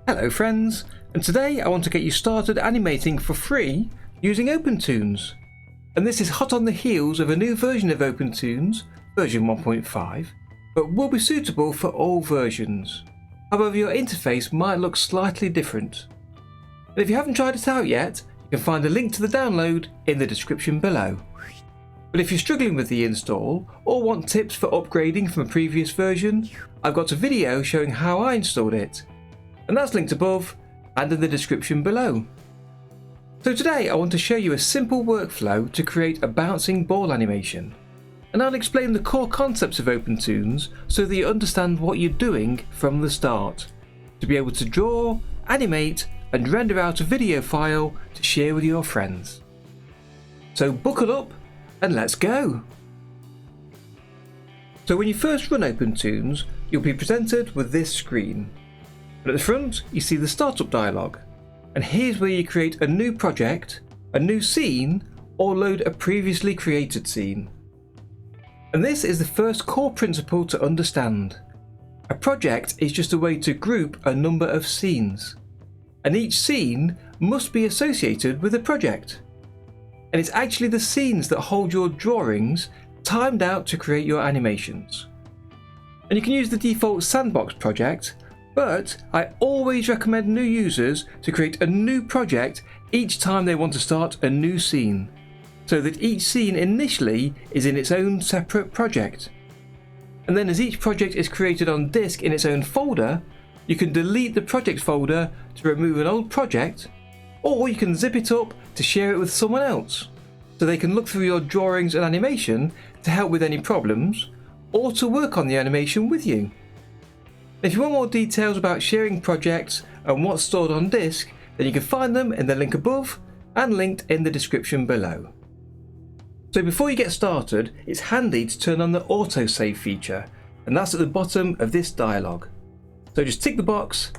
Hello friends, and today I want to get you started animating for free using OpenToonz. And this is hot on the heels of a new version of OpenToonz, version 1.5, but will be suitable for all versions. However, your interface might look slightly different. And if you haven't tried it out yet, you can find a link to the download in the description below. But if you're struggling with the install or want tips for upgrading from a previous version, I've got a video showing how I installed it. And that's linked above and in the description below. So today I want to show you a simple workflow to create a bouncing ball animation. And I'll explain the core concepts of OpenToonz so that you understand what you're doing from the start, to be able to draw, animate and render out a video file to share with your friends. So buckle up and let's go! So when you first run OpenToonz, you'll be presented with this screen. But at the front, you see the startup dialog, and here's where you create a new project, a new scene, or load a previously created scene. And this is the first core principle to understand. A project is just a way to group a number of scenes, and each scene must be associated with a project. And it's actually the scenes that hold your drawings timed out to create your animations. And you can use the default sandbox project, but I always recommend new users to create a new project each time they want to start a new scene, so that each scene initially is in its own separate project. And then as each project is created on disk in its own folder, you can delete the project folder to remove an old project, or you can zip it up to share it with someone else, so they can look through your drawings and animation to help with any problems, or to work on the animation with you. If you want more details about sharing projects and what's stored on disk, then you can find them in the link above and linked in the description below. So before you get started, it's handy to turn on the autosave feature, and that's at the bottom of this dialog. So just tick the box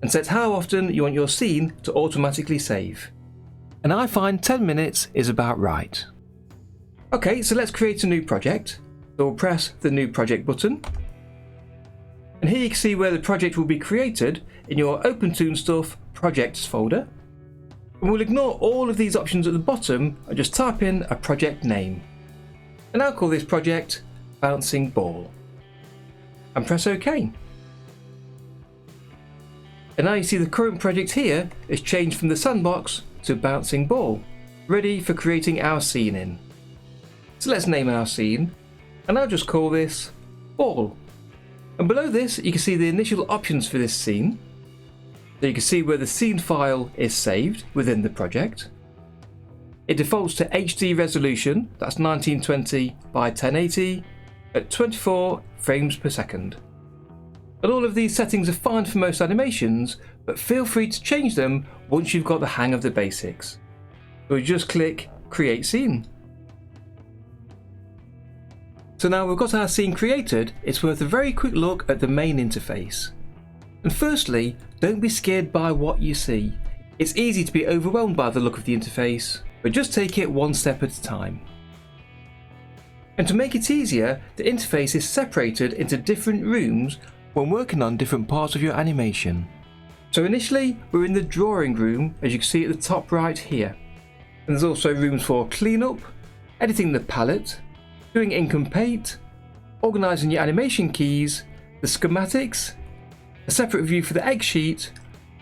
and set how often you want your scene to automatically save. And I find 10 minutes is about right. Okay, so let's create a new project. So we'll press the new project button. And here you can see where the project will be created in your OpenToonz Stuff projects folder. And we'll ignore all of these options at the bottom and just type in a project name. And I'll call this project Bouncing Ball. And press OK. And now you see the current project here is changed from the sandbox to Bouncing Ball, ready for creating our scene in. So let's name our scene, and I'll just call this Ball. And below this you can see the initial options for this scene. So you can see where the scene file is saved within the project. It defaults to HD resolution, that's 1920 by 1080 at 24 frames per second. And all of these settings are fine for most animations, but feel free to change them once you've got the hang of the basics. So we just click Create Scene. So now we've got our scene created, it's worth a very quick look at the main interface. And firstly, don't be scared by what you see. It's easy to be overwhelmed by the look of the interface, but just take it one step at a time. And to make it easier, the interface is separated into different rooms when working on different parts of your animation. So initially, we're in the drawing room, as you can see at the top right here. And there's also rooms for cleanup, editing the palette, doing ink and paint, organising your animation keys, the schematics, a separate view for the egg sheet,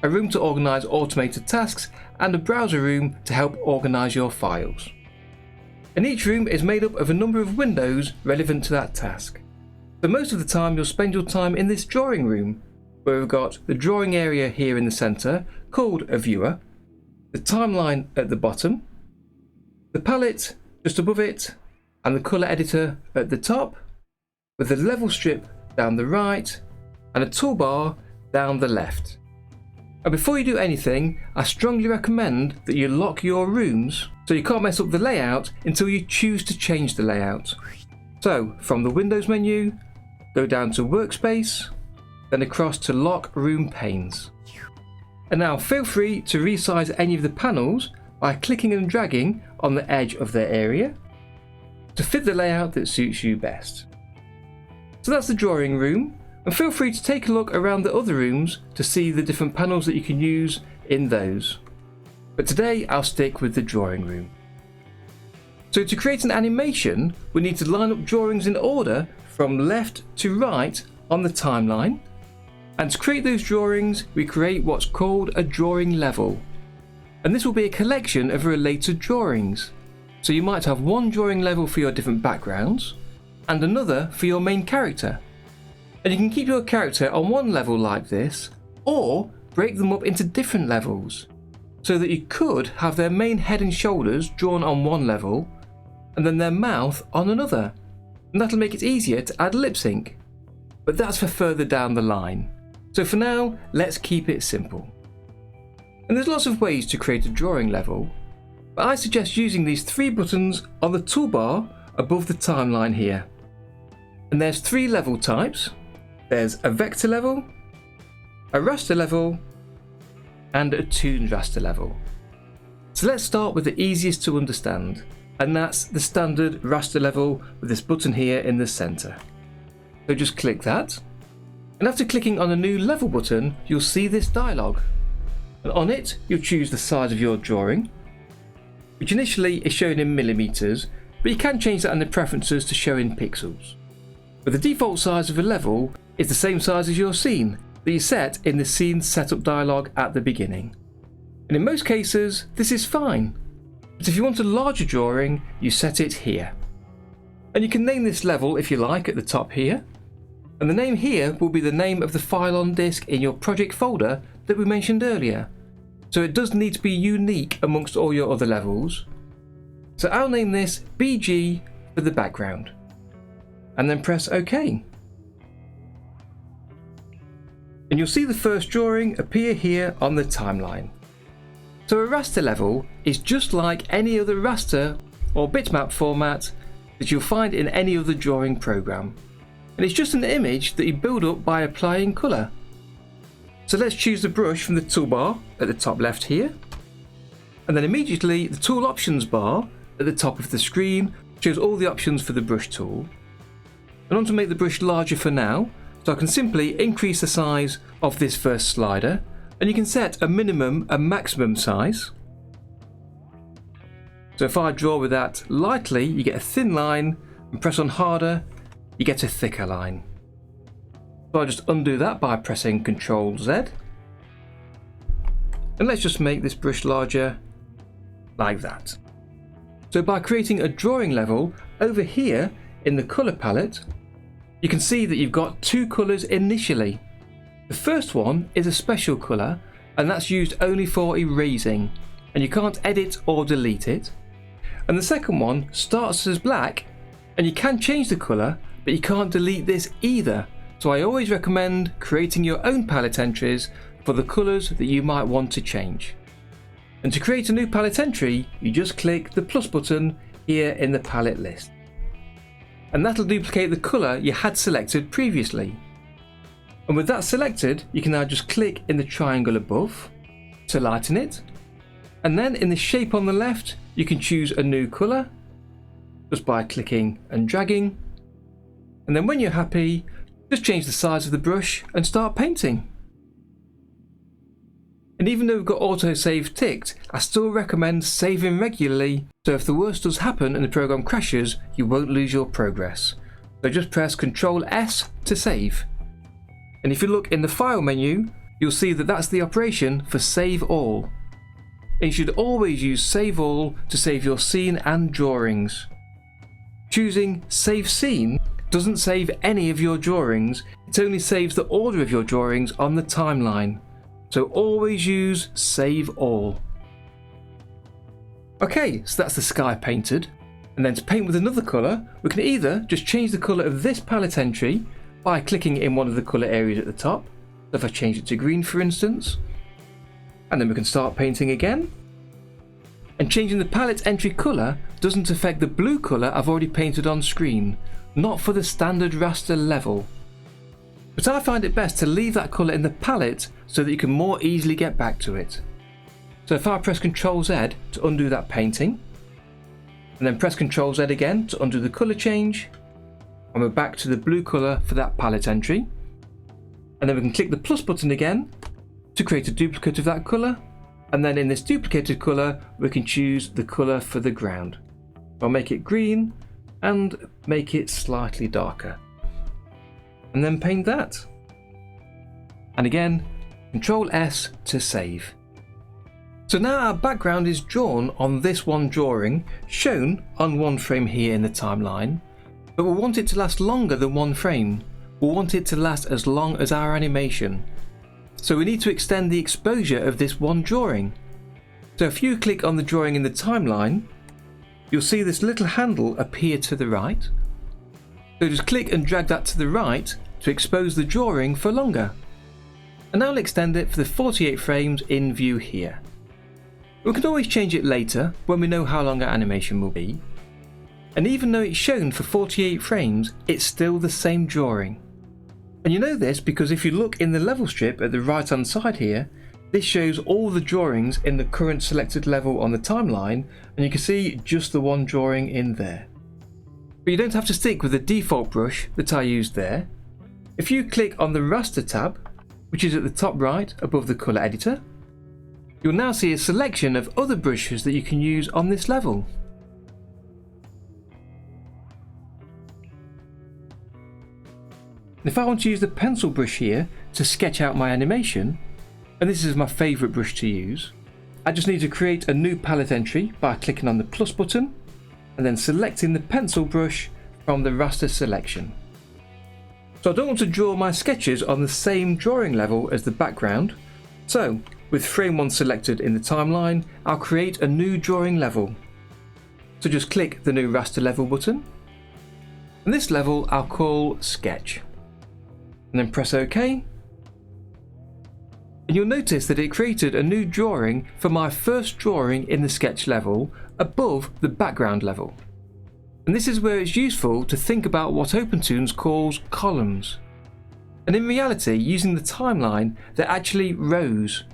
a room to organise automated tasks, and a browser room to help organise your files. And each room is made up of a number of windows relevant to that task. So most of the time you'll spend your time in this drawing room, where we've got the drawing area here in the centre, called a viewer, the timeline at the bottom, the palette just above it, and the colour editor at the top, with the level strip down the right and a toolbar down the left. And before you do anything, I strongly recommend that you lock your rooms so you can't mess up the layout until you choose to change the layout. So from the Windows menu, go down to Workspace, then across to Lock Room Panes. And now feel free to resize any of the panels by clicking and dragging on the edge of their area. to fit the layout that suits you best. So that's the drawing room, and feel free to take a look around the other rooms to see the different panels that you can use in those. But today I'll stick with the drawing room. So to create an animation, we need to line up drawings in order from left to right on the timeline. And to create those drawings, we create what's called a drawing level. And this will be a collection of related drawings. So you might have one drawing level for your different backgrounds and another for your main character. And you can keep your character on one level like this, or break them up into different levels, so that you could have their main head and shoulders drawn on one level and then their mouth on another. And that'll make it easier to add lip sync. But that's for further down the line. So for now, let's keep it simple. And there's lots of ways to create a drawing level, but I suggest using these 3 buttons on the toolbar above the timeline here. And there's 3 level types. There's a vector level, a raster level, and a Toonz Raster level. So let's start with the easiest to understand, and that's the standard raster level with this button here in the center. So just click that, and after clicking on a new level button, you'll see this dialog. And on it, you'll choose the size of your drawing, which initially is shown in millimeters, but you can change that in the preferences to show in pixels. But the default size of a level is the same size as your scene that you set in the scene setup dialog at the beginning. And in most cases, this is fine. But if you want a larger drawing, you set it here. And you can name this level if you like at the top here. And the name here will be the name of the file on disk in your project folder that we mentioned earlier. So it does need to be unique amongst all your other levels. So I'll name this BG for the background. And then press OK. And you'll see the first drawing appear here on the timeline. So a raster level is just like any other raster or bitmap format that you'll find in any other drawing program. And it's just an image that you build up by applying colour. So let's choose the brush from the toolbar at the top left here. And then immediately the tool options bar at the top of the screen shows all the options for the brush tool. I want to make the brush larger for now, so I can simply increase the size of this first slider, and you can set a minimum and maximum size. So if I draw with that lightly, you get a thin line, and press on harder, you get a thicker line. So I'll just undo that by pressing Ctrl+Z. And let's just make this brush larger, like that. So by creating a drawing level over here in the colour palette, you can see that you've got 2 colours initially. The first one is a special colour, and that's used only for erasing, and you can't edit or delete it. And the second one starts as black, and you can change the colour, but you can't delete this either. So I always recommend creating your own palette entries for the colours that you might want to change. And to create a new palette entry, you just click the plus button here in the palette list. And that'll duplicate the colour you had selected previously. And with that selected, you can now just click in the triangle above to lighten it. And then in the shape on the left, you can choose a new colour just by clicking and dragging. And then when you're happy, just change the size of the brush and start painting. And even though we've got autosave ticked, I still recommend saving regularly, so if the worst does happen and the program crashes, you won't lose your progress. So just press Ctrl+S to save. And if you look in the file menu, you'll see that that's the operation for save all. And you should always use save all to save your scene and drawings. Choosing save scene doesn't save any of your drawings, it only saves the order of your drawings on the timeline. So always use save all. Okay, so that's the sky painted. And then to paint with another colour, we can either just change the colour of this palette entry by clicking in one of the colour areas at the top. So if I change it to green for instance, and then we can start painting again. And changing the palette entry colour doesn't affect the blue colour I've already painted on screen, not for the standard raster level. But I find it best to leave that colour in the palette so that you can more easily get back to it. So if I press Ctrl+Z to undo that painting, and then press Ctrl+Z again to undo the colour change, and we're back to the blue colour for that palette entry. And then we can click the plus button again to create a duplicate of that colour, and then in this duplicated colour we can choose the colour for the ground. I'll make it green and make it slightly darker, and then paint that. And again, Ctrl+S to save. So now our background is drawn on this one drawing, shown on one frame here in the timeline, but we want it to last longer than one frame. We want it to last as long as our animation. So we need to extend the exposure of this one drawing. So if you click on the drawing in the timeline, you'll see this little handle appear to the right. So just click and drag that to the right to expose the drawing for longer. And now I'll extend it for the 48 frames in view here. We can always change it later when we know how long our animation will be. And even though it's shown for 48 frames, it's still the same drawing. And you know this because if you look in the level strip at the right hand side here, this shows all the drawings in the current selected level on the timeline, and you can see just the one drawing in there. But you don't have to stick with the default brush that I used there. If you click on the Raster tab, which is at the top right above the colour editor, you'll now see a selection of other brushes that you can use on this level. If I want to use the pencil brush here to sketch out my animation, and this is my favourite brush to use, I just need to create a new palette entry by clicking on the plus button and then selecting the pencil brush from the raster selection. So I don't want to draw my sketches on the same drawing level as the background, so with frame 1 selected in the timeline, I'll create a new drawing level. So just click the new raster level button, and this level I'll call sketch. And then press OK, and you'll notice that it created a new drawing for my first drawing in the sketch level above the background level. And this is where it's useful to think about what OpenToonz calls columns. And in reality, using the timeline, they're actually rows.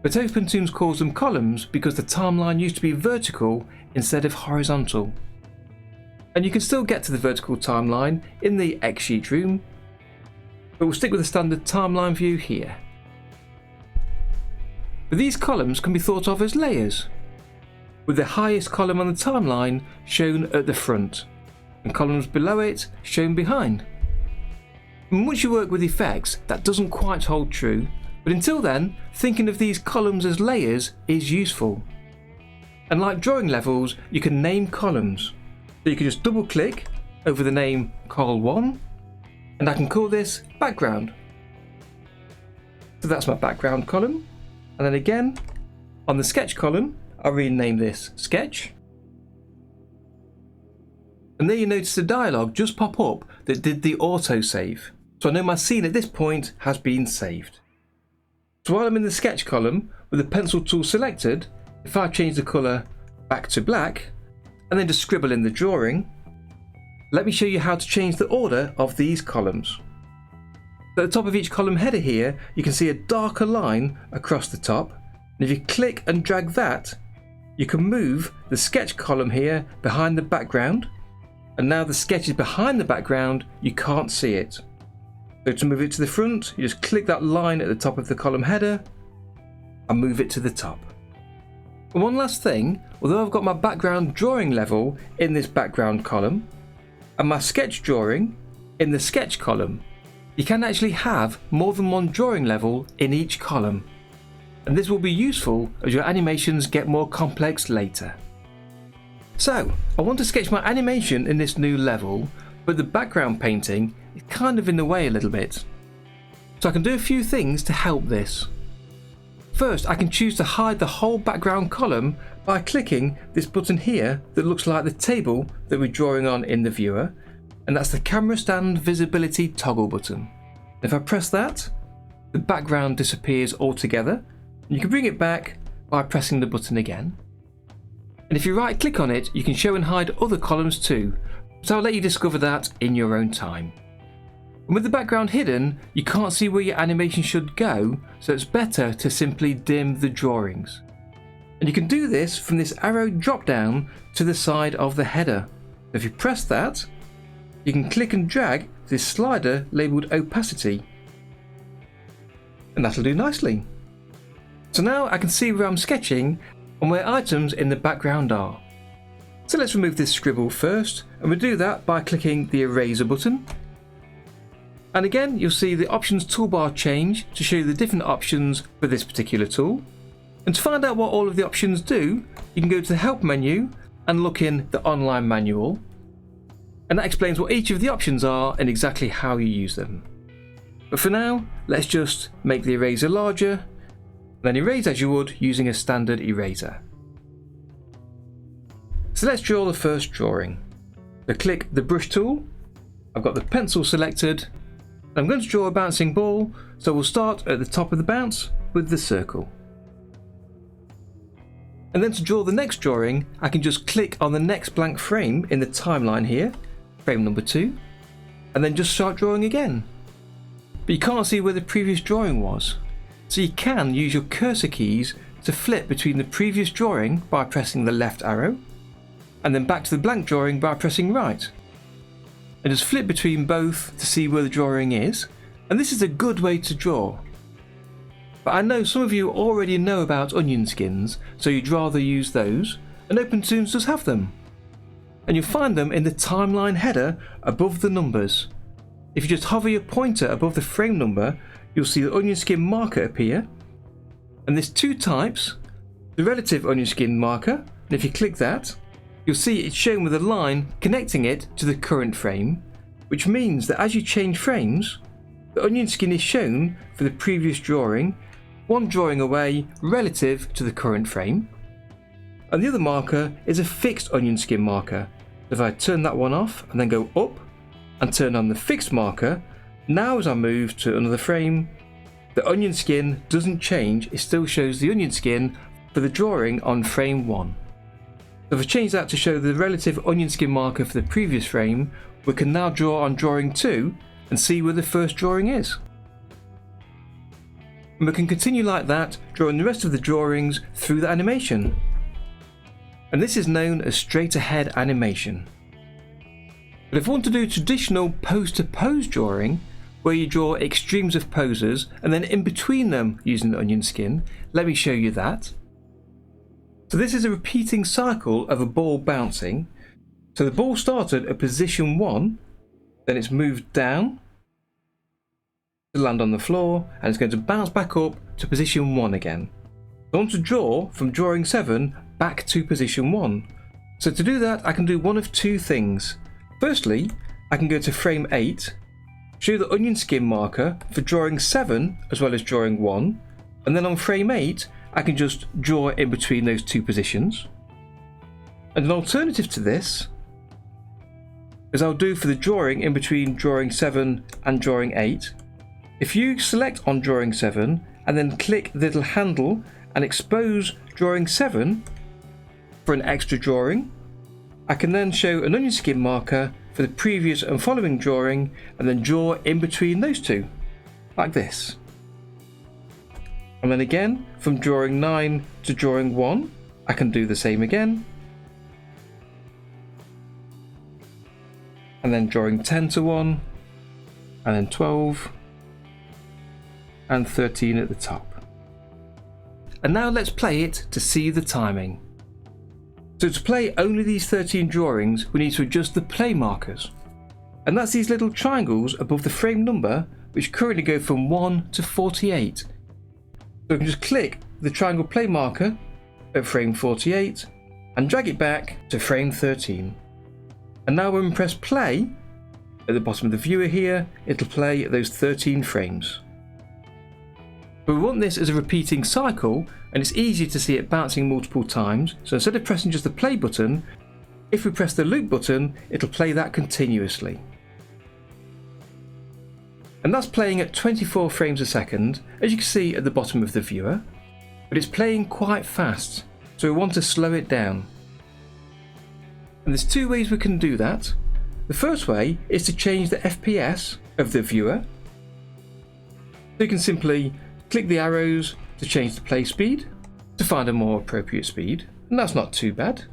But OpenToonz calls them columns because the timeline used to be vertical instead of horizontal. And you can still get to the vertical timeline in the X-Sheet room, but we'll stick with the standard timeline view here. But these columns can be thought of as layers, with the highest column on the timeline shown at the front, and columns below it shown behind. And once you work with effects, that doesn't quite hold true, but until then, thinking of these columns as layers is useful. And like drawing levels, you can name columns. So you can just double click over the name col1, and I can call this background. So that's my background column, and then again on the sketch column I'll rename this sketch. And there you notice a dialog just pop up that did the autosave. So I know my scene at this point has been saved. So while I'm in the sketch column with the pencil tool selected, if I change the colour back to black and then just scribble in the drawing, let me show you how to change the order of these columns. At the top of each column header here, you can see a darker line across the top, and if you click and drag that, you can move the sketch column here behind the background, and now the sketch is behind the background, you can't see it. So to move it to the front, you just click that line at the top of the column header and move it to the top. And one last thing, although I've got my background drawing level in this background column, and my sketch drawing in the sketch column, you can actually have more than one drawing level in each column. And this will be useful as your animations get more complex later. So, I want to sketch my animation in this new level, but the background painting is kind of in the way a little bit. So I can do a few things to help this. First, I can choose to hide the whole background column by clicking this button here that looks like the table that we're drawing on in the viewer, and that's the camera stand visibility toggle button. If I press that, the background disappears altogether, and you can bring it back by pressing the button again. And if you right click on it, you can show and hide other columns too, so I'll let you discover that in your own time. And with the background hidden, you can't see where your animation should go, so it's better to simply dim the drawings. And you can do this from this arrow drop down to the side of the header. If you press that, you can click and drag this slider labelled opacity. And that'll do nicely. So now I can see where I'm sketching and where items in the background are. So let's remove this scribble first, and we'll do that by clicking the eraser button. And again, you'll see the options toolbar change to show you the different options for this particular tool. And to find out what all of the options do, you can go to the help menu and look in the online manual. And that explains what each of the options are and exactly how you use them. But for now, let's just make the eraser larger, then erase as you would using a standard eraser. So let's draw the first drawing. So click the brush tool, I've got the pencil selected, and I'm going to draw a bouncing ball, so we'll start at the top of the bounce with the circle. And then to draw the next drawing, I can just click on the next blank frame in the timeline here, frame number 2, and then just start drawing again. But you can't see where the previous drawing was, so you can use your cursor keys to flip between the previous drawing by pressing the left arrow, and then back to the blank drawing by pressing right. And just flip between both to see where the drawing is, and this is a good way to draw. But I know some of you already know about onion skins, so you'd rather use those, and OpenToonz does have them. And you'll find them in the timeline header above the numbers. If you just hover your pointer above the frame number, you'll see the onion skin marker appear. And there's two types, the relative onion skin marker, and if you click that, you'll see it's shown with a line connecting it to the current frame, which means that as you change frames, the onion skin is shown for the previous drawing, one drawing away relative to the current frame. And the other marker is a fixed onion skin marker. If I turn that one off and then go up and turn on the fixed marker, now as I move to another frame, the onion skin doesn't change, it still shows the onion skin for the drawing on frame 1. So if I change that to show the relative onion skin marker for the previous frame, we can now draw on drawing 2 and see where the first drawing is. And we can continue like that, drawing the rest of the drawings through the animation. And this is known as straight ahead animation. But if I want to do traditional pose to pose drawing, where you draw extremes of poses and then in between them using the onion skin, let me show you that. So this is a repeating cycle of a ball bouncing. So the ball started at position 1, then it's moved down to land on the floor, and it's going to bounce back up to position 1 again. I want to draw from drawing 7 back to position 1. So to do that, I can do one of two things. Firstly, I can go to frame 8, show the onion skin marker for drawing 7 as well as drawing 1, and then on frame 8, I can just draw in between those two positions. And an alternative to this is I'll do for the drawing in between drawing 7 and drawing 8. If you select on drawing 7 and then click the little handle and expose drawing 7 for an extra drawing, I can then show an onion skin marker for the previous and following drawing and then draw in between those two, like this. And then again, from drawing 9 to drawing 1, I can do the same again. And then drawing 10 to 1, and then 12, and 13 at the top. And now let's play it to see the timing. So to play only these 13 drawings, we need to adjust the play markers. And that's these little triangles above the frame number, which currently go from 1 to 48. So I can just click the triangle play marker at frame 48 and drag it back to frame 13. And now when we press play, at the bottom of the viewer here, it'll play those 13 frames. But we want this as a repeating cycle, and it's easy to see it bouncing multiple times, so instead of pressing just the play button, if we press the loop button, it'll play that continuously. And that's playing at 24 frames a second, as you can see at the bottom of the viewer, but it's playing quite fast, so we want to slow it down. And there's two ways we can do that. The first way is to change the FPS of the viewer. So you can simply click the arrows to change the play speed, to find a more appropriate speed, and that's not too bad.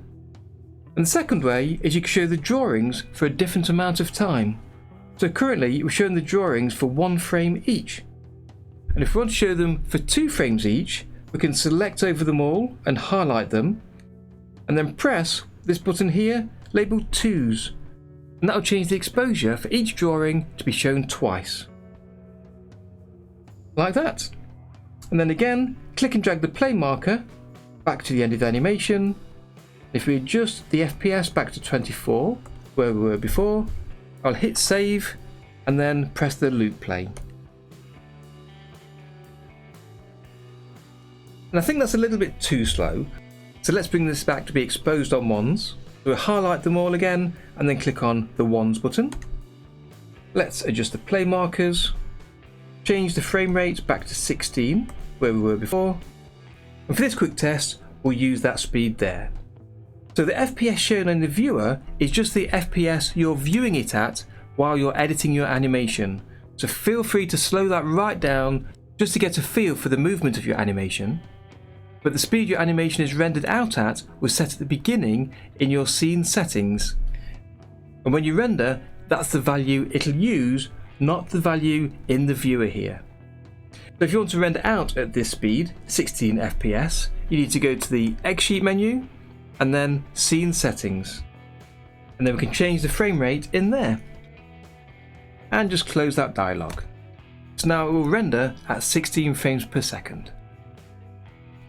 And the second way is you can show the drawings for a different amount of time. So currently we're showing the drawings for 1 frame each. And if we want to show them for 2 frames each, we can select over them all and highlight them, and then press this button here labelled 2's. And that will change the exposure for each drawing to be shown twice. Like that. And then again, click and drag the play marker back to the end of the animation. If we adjust the FPS back to 24, where we were before, I'll hit save and then press the loop play. And I think that's a little bit too slow, so let's bring this back to be exposed on ones. So we'll highlight them all again and then click on the ones button. Let's adjust the play markers, change the frame rate back to 16, where we were before. And for this quick test, we'll use that speed there. So the FPS shown in the viewer is just the FPS you're viewing it at while you're editing your animation. So feel free to slow that right down just to get a feel for the movement of your animation. But the speed your animation is rendered out at was set at the beginning in your scene settings. And when you render, that's the value it'll use, not the value in the viewer here. So if you want to render out at this speed, 16 FPS, you need to go to the X-Sheet menu and then Scene Settings. And then we can change the frame rate in there. And just close that dialog. So now it will render at 16 frames per second.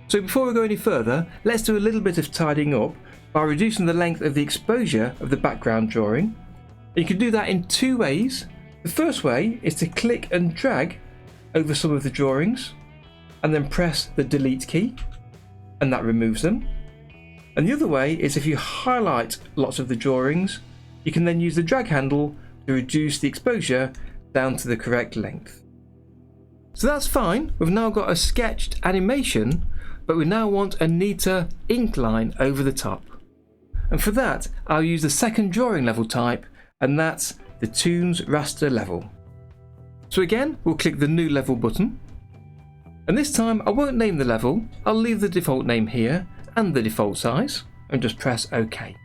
So before we go any further, let's do a little bit of tidying up by reducing the length of the exposure of the background drawing. You can do that in 2 ways. The first way is to click and drag over some of the drawings and then press the delete key, and that removes them. And the other way is if you highlight lots of the drawings, you can then use the drag handle to reduce the exposure down to the correct length. So that's fine, we've now got a sketched animation, but we now want a neater ink line over the top. And for that, I'll use the second drawing level type, and that's the Toonz Raster level. So again, we'll click the new level button. And this time I won't name the level, I'll leave the default name here and the default size, and just press OK.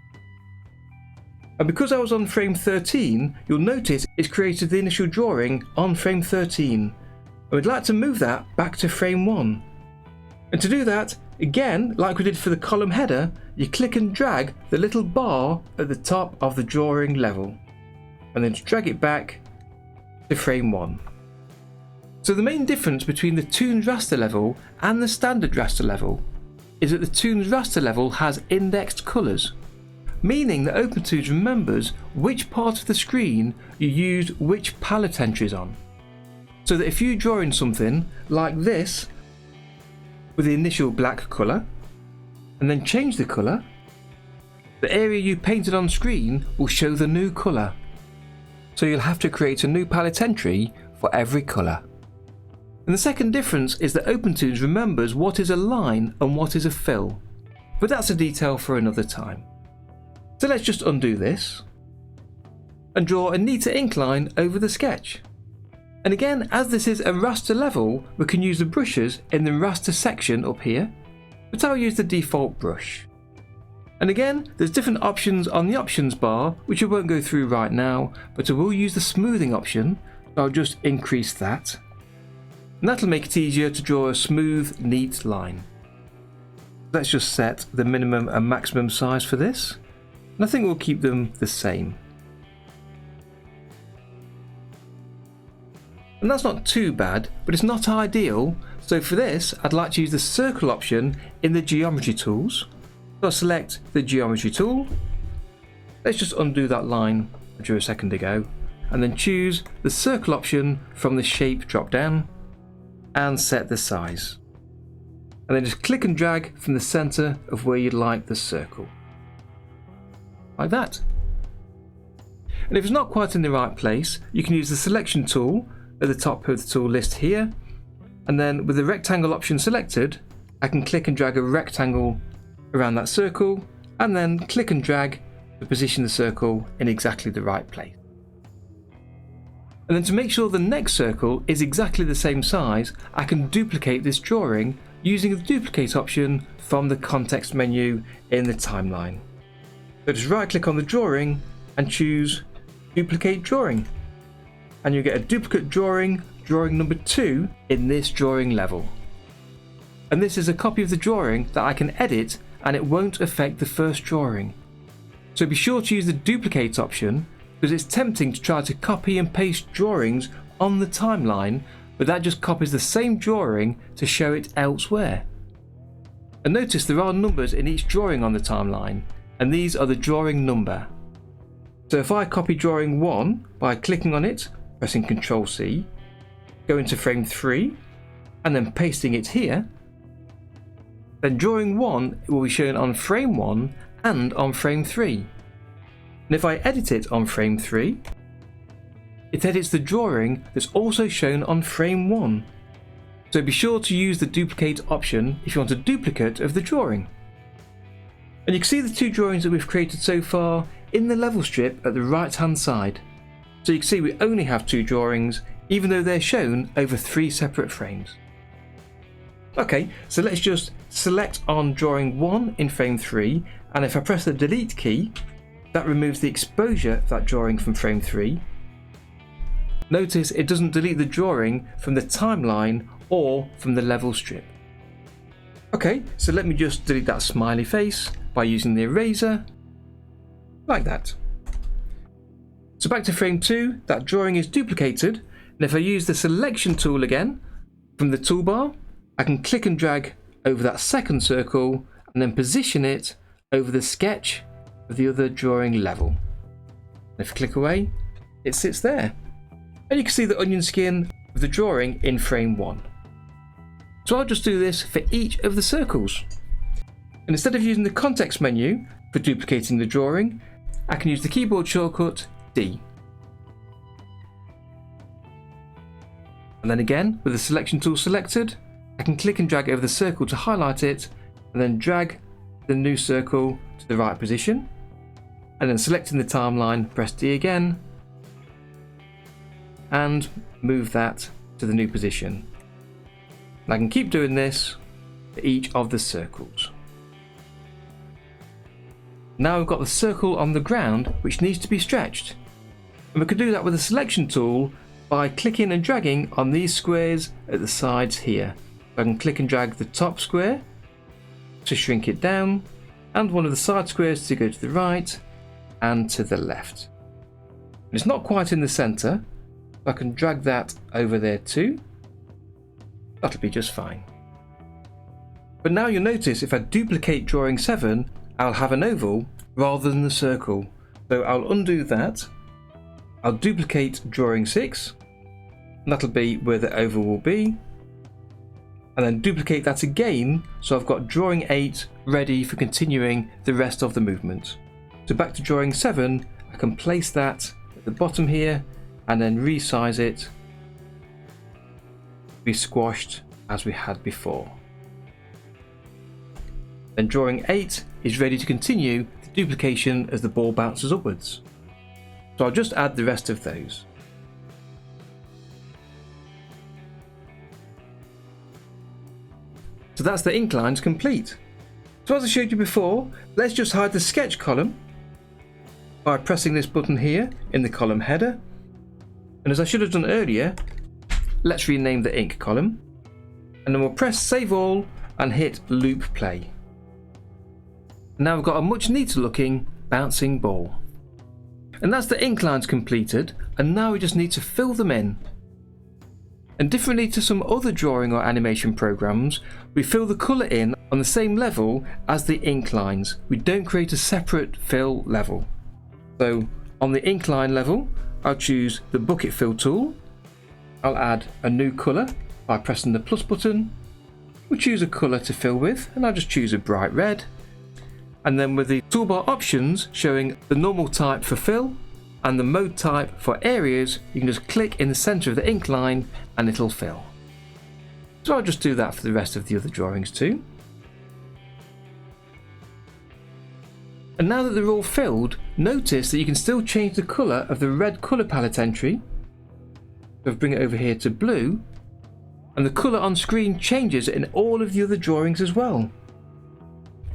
And because I was on frame 13, you'll notice it's created the initial drawing on frame 13. And we'd like to move that back to frame 1. And to do that, again, like we did for the column header, you click and drag the little bar at the top of the drawing level, and then drag it back to frame 1. So the main difference between the Toonz Raster level and the standard raster level is that the Toonz Raster level has indexed colours, meaning that OpenToonz remembers which part of the screen you used which palette entries on. So that if you draw in something like this with the initial black colour and then change the colour, the area you painted on screen will show the new colour. So you'll have to create a new palette entry for every colour. And the second difference is that OpenToonz remembers what is a line and what is a fill, but that's a detail for another time. So let's just undo this and draw a neater ink line over the sketch. And again, as this is a raster level, we can use the brushes in the raster section up here, but I'll use the default brush. And again, there's different options on the options bar, which I won't go through right now, but I will use the smoothing option, so I'll just increase that. And that'll make it easier to draw a smooth, neat line. Let's just set the minimum and maximum size for this, and I think we'll keep them the same. And that's not too bad, but it's not ideal, so for this I'd like to use the circle option in the geometry tools. So I'll select the geometry tool, let's just undo that line I drew a second ago, and then choose the circle option from the shape drop down and set the size. And then just click and drag from the center of where you'd like the circle. Like that. And if it's not quite in the right place, you can use the selection tool at the top of the tool list here, and then with the rectangle option selected, I can click and drag a rectangle around that circle, and then click and drag to position the circle in exactly the right place. And then to make sure the next circle is exactly the same size, I can duplicate this drawing using the duplicate option from the context menu in the timeline. So just right click on the drawing and choose duplicate drawing, and you get a duplicate drawing, drawing number 2 in this drawing level. And this is a copy of the drawing that I can edit, and it won't affect the first drawing. So be sure to use the duplicate option, because it's tempting to try to copy and paste drawings on the timeline, but that just copies the same drawing to show it elsewhere. And notice there are numbers in each drawing on the timeline, and these are the drawing number. So if I copy drawing 1 by clicking on it, pressing Ctrl+C, go into frame 3, and then pasting it here, then drawing 1 will be shown on frame 1 and on frame 3. And if I edit it on frame 3, it edits the drawing that's also shown on frame 1. So be sure to use the duplicate option if you want a duplicate of the drawing. And you can see the 2 drawings that we've created so far in the level strip at the right hand side. So you can see we only have 2 drawings, even though they're shown over 3 separate frames. Okay, so let's just select on drawing 1 in frame 3, and if I press the delete key, that removes the exposure of that drawing from frame 3. Notice it doesn't delete the drawing from the timeline or from the level strip. Okay, so let me just delete that smiley face by using the eraser, like that. So back to frame 2, that drawing is duplicated, and if I use the selection tool again, from the toolbar, I can click and drag over that second circle and then position it over the sketch of the other drawing level. If I click away, it sits there. And you can see the onion skin of the drawing in frame 1. So I'll just do this for each of the circles. And instead of using the context menu for duplicating the drawing, I can use the keyboard shortcut D. And then again, with the selection tool selected, I can click and drag over the circle to highlight it, and then drag the new circle to the right position, and then selecting the timeline, press D again, and move that to the new position. And I can keep doing this for each of the circles. Now we've got the circle on the ground which needs to be stretched, and we can do that with the selection tool by clicking and dragging on these squares at the sides here. I can click and drag the top square to shrink it down, and one of the side squares to go to the right and to the left. And it's not quite in the centre, I can drag that over there too. That'll be just fine. But now you'll notice if I duplicate drawing 7, I'll have an oval rather than the circle. So I'll undo that. I'll duplicate drawing 6, and that'll be where the oval will be. And then duplicate that again, so I've got drawing 8 ready for continuing the rest of the movement. So back to drawing 7, I can place that at the bottom here and then resize it to be squashed as we had before. Then drawing 8 is ready to continue the duplication as the ball bounces upwards. So I'll just add the rest of those. So that's the ink lines complete. So as I showed you before, let's just hide the sketch column by pressing this button here in the column header. And as I should have done earlier, let's rename the ink column. And then we'll press save all and hit loop play. And now we've got a much neater looking bouncing ball. And that's the ink lines completed, and now we just need to fill them in. And differently to some other drawing or animation programs, we fill the colour in on the same level as the ink lines. We don't create a separate fill level. So on the ink line level, I'll choose the bucket fill tool. I'll add a new colour by pressing the plus button. We'll choose a colour to fill with, and I'll just choose a bright red. And then with the toolbar options showing the normal type for fill and the mode type for areas, you can just click in the centre of the ink line and it'll fill. So I'll just do that for the rest of the other drawings too. And now that they're all filled, notice that you can still change the colour of the red colour palette entry. So if I bring it over here to blue, and the colour on screen changes in all of the other drawings as well.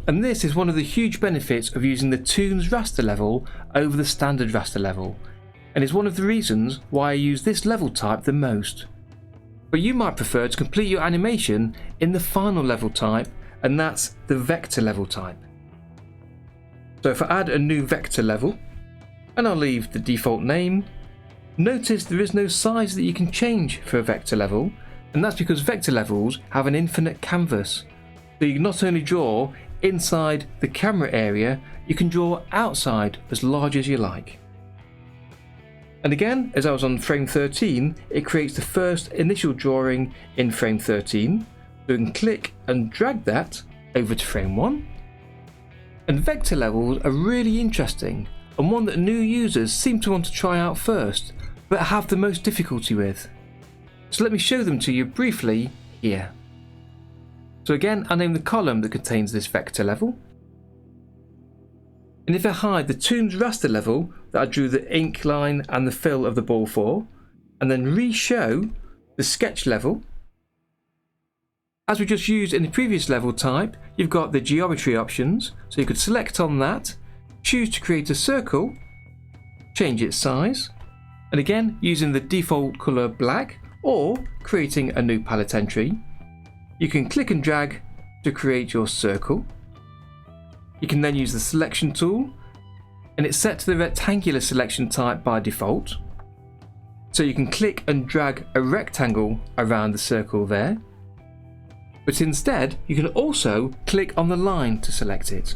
And this is one of the huge benefits of using the Toonz Raster level over the standard raster level, and is one of the reasons why I use this level type the most. But you might prefer to complete your animation in the final level type, and that's the vector level type. So if I add a new vector level, and I'll leave the default name, notice there is no size that you can change for a vector level, and that's because vector levels have an infinite canvas. So you can not only draw inside the camera area, you can draw outside as large as you like. And again, as I was on frame 13, it creates the first initial drawing in frame 13. So we can click and drag that over to frame 1. And vector levels are really interesting, and one that new users seem to want to try out first, but have the most difficulty with. So let me show them to you briefly here. So again, I name the column that contains this vector level. And if I hide the Toonz Raster level that I drew the ink line and the fill of the ball for, and then re-show the sketch level, as we just used in the previous level type, you've got the geometry options, so you could select on that, choose to create a circle, change its size, and again using the default colour black or creating a new palette entry, you can click and drag to create your circle. You can then use the selection tool, and it's set to the rectangular selection type by default. So you can click and drag a rectangle around the circle there. But instead, you can also click on the line to select it.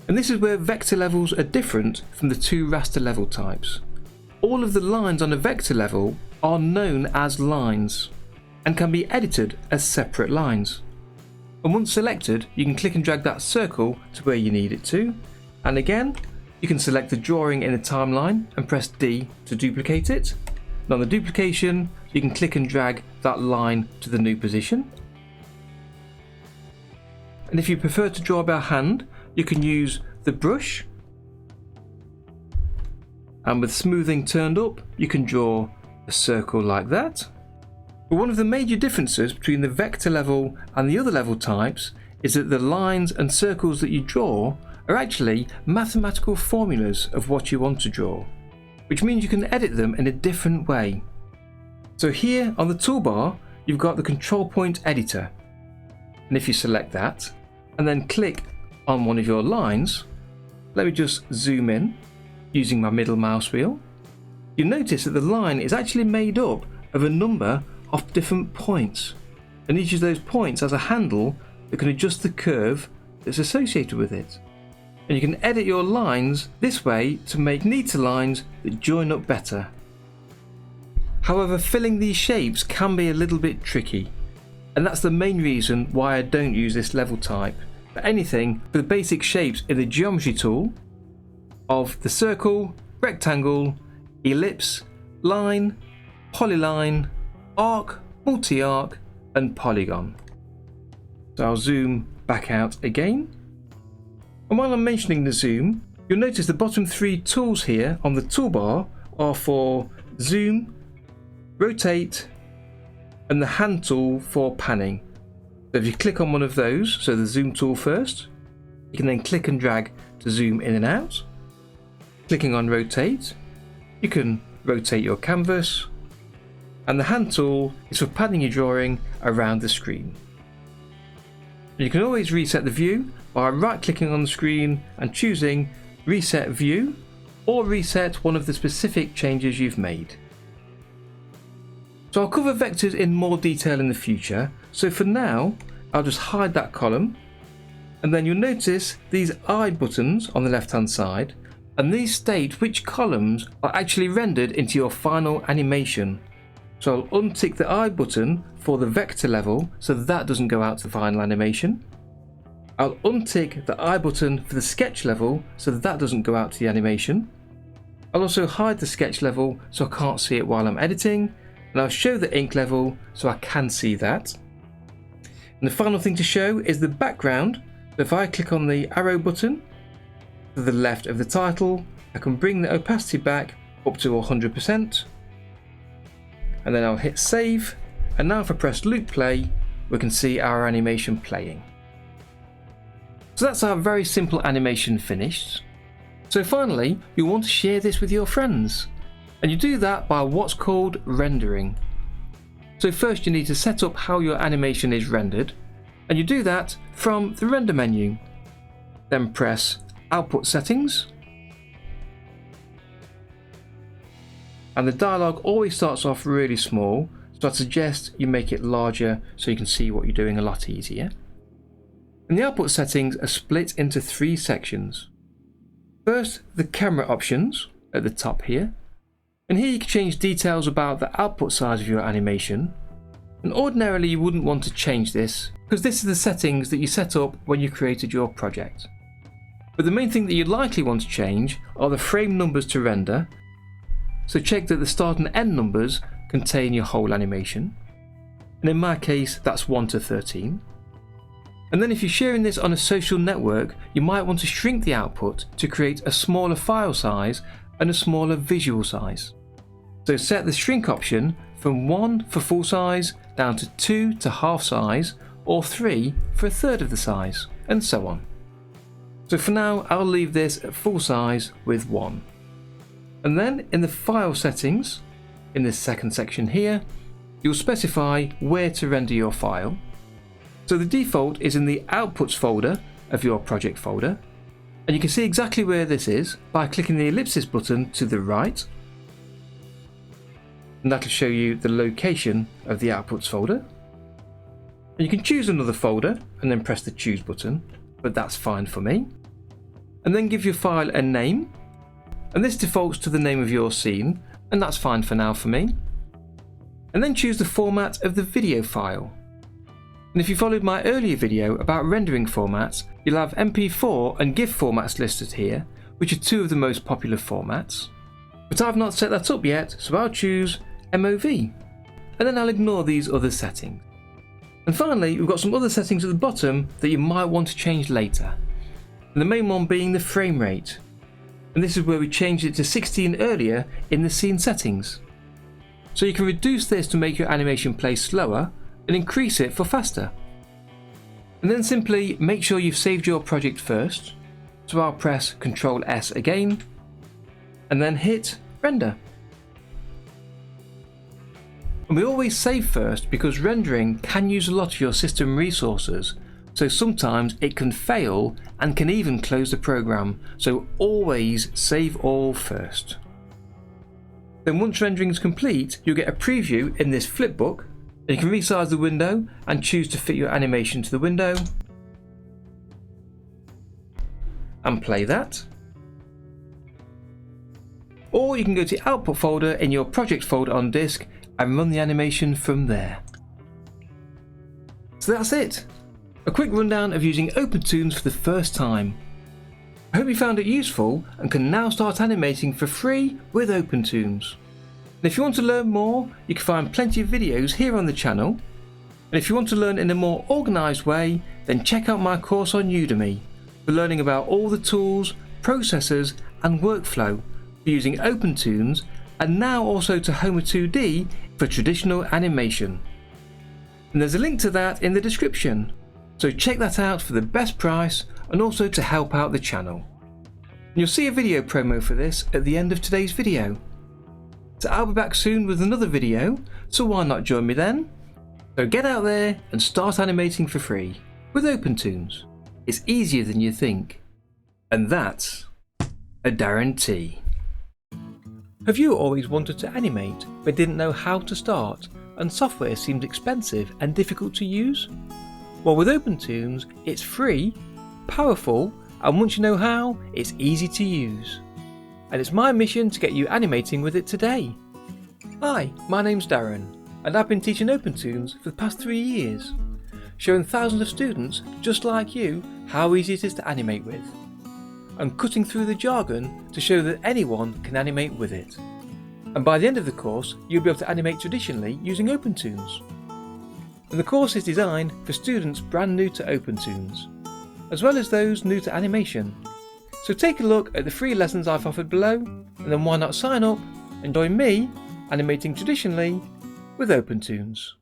And this is where vector levels are different from the two raster level types. All of the lines on a vector level are known as lines and can be edited as separate lines. And once selected, you can click and drag that circle to where you need it to. And again, you can select the drawing in a timeline and press D to duplicate it. And on the duplication, you can click and drag that line to the new position. And if you prefer to draw by hand, you can use the brush. And with smoothing turned up, you can draw a circle like that. But one of the major differences between the vector level and the other level types is that the lines and circles that you draw are actually mathematical formulas of what you want to draw, which means you can edit them in a different way. So here on the toolbar, you've got the control point editor. And if you select that and then click on one of your lines, let me just zoom in using my middle mouse wheel, you'll notice that the line is actually made up of a number of different points, and each of those points has a handle that can adjust the curve that's associated with it. And you can edit your lines this way to make neater lines that join up better. However, filling these shapes can be a little bit tricky, and that's the main reason why I don't use this level type. For anything for the basic shapes in the geometry tool of the circle, rectangle, ellipse, line, polyline, arc, multi-arc and polygon. So I'll zoom back out again. And while I'm mentioning the zoom, you'll notice the bottom three tools here on the toolbar are for zoom, rotate and the hand tool for panning. So if you click on one of those, so the zoom tool first, you can then click and drag to zoom in and out. Clicking on rotate, you can rotate your canvas, and the hand tool is for panning your drawing around the screen. You can always reset the view by right clicking on the screen and choosing reset view or reset one of the specific changes you've made. So I'll cover vectors in more detail in the future, so for now I'll just hide that column, and then you'll notice these eye buttons on the left hand side, and these state which columns are actually rendered into your final animation. So I'll untick the eye button for the vector level so that doesn't go out to the final animation. I'll untick the eye button for the sketch level so that doesn't go out to the animation. I'll also hide the sketch level so I can't see it while I'm editing, and I'll show the ink level so I can see that. And the final thing to show is the background. So if I click on the arrow button to the left of the title, I can bring the opacity back up to 100%. And then I'll hit save, And now if I press loop play, we can see our animation playing. So that's our very simple animation finished. So finally, you want to share this with your friends. And you do that by what's called rendering. So first you need to set up how your animation is rendered. And you do that from the render menu. Then press output settings. And the dialog always starts off really small. So I'd suggest you make it larger so you can see what you're doing a lot easier. And the output settings are split into 3 sections. First, the camera options at the top here. And here you can change details about the output size of your animation. And ordinarily you wouldn't want to change this because this is the settings that you set up when you created your project. But the main thing that you'd likely want to change are the frame numbers to render. So check that the start and end numbers contain your whole animation. And in my case, that's 1 to 13. And then if you're sharing this on a social network, you might want to shrink the output to create a smaller file size and a smaller visual size. So set the shrink option from 1 for full size down to 2 to half size or 3 for a third of the size, and so on. So for now, I'll leave this at full size with 1. And then in the file settings, in this second section here, you'll specify where to render your file. So the default is in the outputs folder of your project folder. And you can see exactly where this is by clicking the ellipsis button to the right. And that'll show you the location of the outputs folder. And you can choose another folder and then press the choose button, but that's fine for me. And then give your file a name. And this defaults to the name of your scene, and that's fine for now for me. And then choose the format of the video file. And if you followed my earlier video about rendering formats, you'll have MP4 and GIF formats listed here, which are 2 of the most popular formats. But I've not set that up yet, so I'll choose MOV. And then I'll ignore these other settings. And finally, we've got some other settings at the bottom that you might want to change later. And the main one being the frame rate. And this is where we changed it to 16 earlier in the scene settings. So you can reduce this to make your animation play slower and increase it for faster. And then simply make sure you've saved your project first. So I'll press Ctrl+S again and then hit render. And we always save first because rendering can use a lot of your system resources. So sometimes it can fail and can even close the program. So always save all first. Then once rendering is complete, you'll get a preview in this flipbook. You can resize the window and choose to fit your animation to the window. And play that. Or you can go to the output folder in your project folder on disk and run the animation from there. So that's it. A quick rundown of using OpenToonz for the first time. I hope you found it useful and can now start animating for free with OpenToonz. And if you want to learn more, you can find plenty of videos here on the channel. And if you want to learn in a more organised way, then check out my course on Udemy for learning about all the tools, processes and workflow for using OpenToonz, and now also to Homer 2D for traditional animation. And there's a link to that in the description. So check that out for the best price and also to help out the channel. And you'll see a video promo for this at the end of today's video. So I'll be back soon with another video, so why not join me then? So get out there and start animating for free with OpenToonz. It's easier than you think. And that's a guarantee. Have you always wanted to animate but didn't know how to start and software seemed expensive and difficult to use? Well, with OpenToonz, it's free, powerful, and once you know how, it's easy to use. And it's my mission to get you animating with it today. Hi, my name's Darren, and I've been teaching OpenToonz for the past 3 years, showing thousands of students just like you how easy it is to animate with. I'm cutting through the jargon to show that anyone can animate with it. And by the end of the course, you'll be able to animate traditionally using OpenToonz. And the course is designed for students brand new to OpenToonz, as well as those new to animation. So take a look at the free lessons I've offered below, and then why not sign up and join me animating traditionally with OpenToonz.